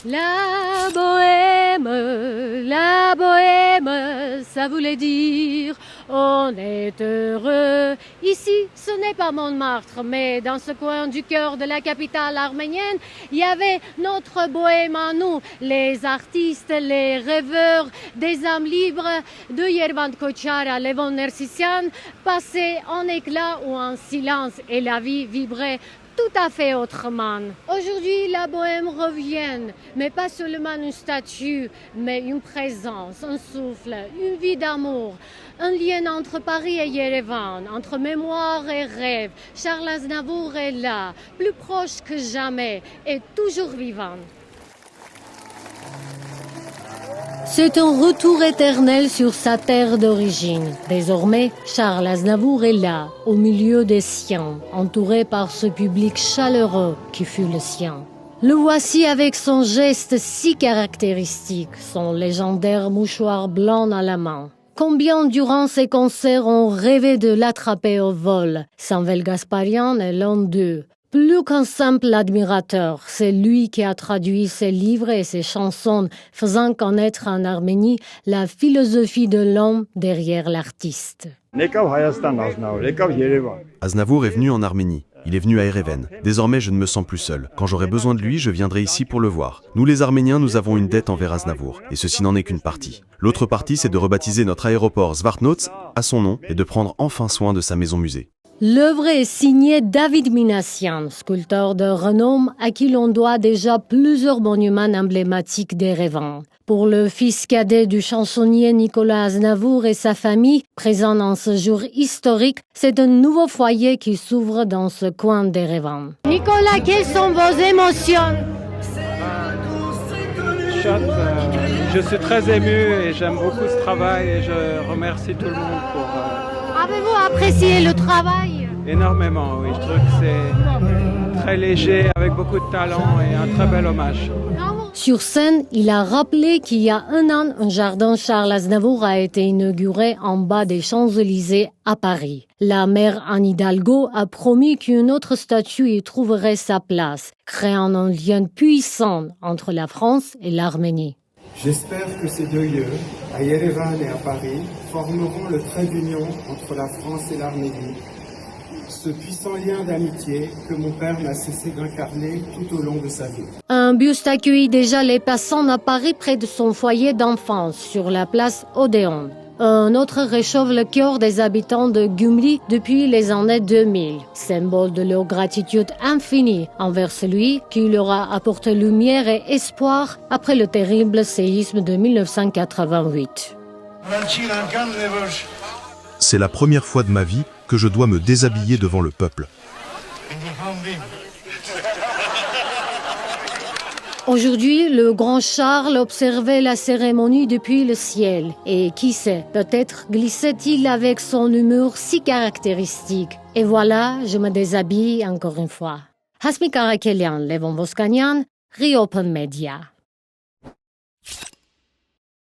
La bohème, ça voulait dire on est heureux. Ici, ce n'est pas Montmartre, mais dans ce coin du cœur de la capitale arménienne, il y avait notre bohème à nous, les artistes, les rêveurs, des âmes libres, de Yervant Kochar à Levon Nersisyan, passaient en éclat ou en silence et la vie vibrait tout à fait autrement. Aujourd'hui, la bohème revient, mais pas seulement une statue, mais une présence, un souffle, une vie d'amour, un lien entre Paris et Yerevan, entre mémoire et rêve. Charles Aznavour est là, plus proche que jamais et toujours vivant. C'est un retour éternel sur sa terre d'origine. Désormais, Charles Aznavour est là, au milieu des siens, entouré par ce public chaleureux qui fut le sien. Le voici avec son geste si caractéristique, son légendaire mouchoir blanc à la main. Combien durant ses concerts ont rêvé de l'attraper au vol? Samuel Gasparian est l'un d'eux. Plus qu'un simple admirateur, c'est lui qui a traduit ses livres et ses chansons, faisant connaître en Arménie la philosophie de l'homme derrière l'artiste. Aznavour est venu en Arménie. Il est venu à Ereven. Désormais, je ne me sens plus seul. Quand j'aurai besoin de lui, je viendrai ici pour le voir. Nous, les Arméniens, nous avons une dette envers Aznavour. Et ceci n'en est qu'une partie. L'autre partie, c'est de rebaptiser notre aéroport Zvartnots à son nom et de prendre enfin soin de sa maison-musée. L'œuvre est signée David Minassian, sculpteur de renom à qui l'on doit déjà plusieurs monuments emblématiques d'Erevan. Pour le fils cadet du chansonnier Nicolas Aznavour et sa famille, présent dans ce jour historique, c'est un nouveau foyer qui s'ouvre dans ce coin d'Erevan. Nicolas, quelles sont vos émotions? Je suis très ému et j'aime beaucoup ce travail et je remercie tout le monde pour... Avez-vous apprécié le travail? Énormément, oui. Je trouve que c'est très léger, avec beaucoup de talent et un très bel hommage. Sur scène, il a rappelé qu'il y a un an, un jardin Charles Aznavour a été inauguré en bas des Champs-Élysées à Paris. La maire Anne Hidalgo a promis qu'une autre statue y trouverait sa place, créant un lien puissant entre la France et l'Arménie. J'espère que ces deux lieux, à Yerevan et à Paris, formeront le trait d'union entre la France et l'Arménie. Ce puissant lien d'amitié que mon père n'a cessé d'incarner tout au long de sa vie. Un buste accueille déjà les passants à Paris près de son foyer d'enfance, sur la place Odéon. Un autre réchauffe le cœur des habitants de Gyumri depuis les années 2000, symbole de leur gratitude infinie envers celui qui leur a apporté lumière et espoir après le terrible séisme de 1988. C'est la première fois de ma vie que je dois me déshabiller devant le peuple. Aujourd'hui, le grand Charles observait la cérémonie depuis le ciel. Et qui sait, peut-être glissait-il avec son humour si caractéristique. Et voilà, je me déshabille encore une fois. Hasmi Karakelian, Levon Voskanian, Reopen Media.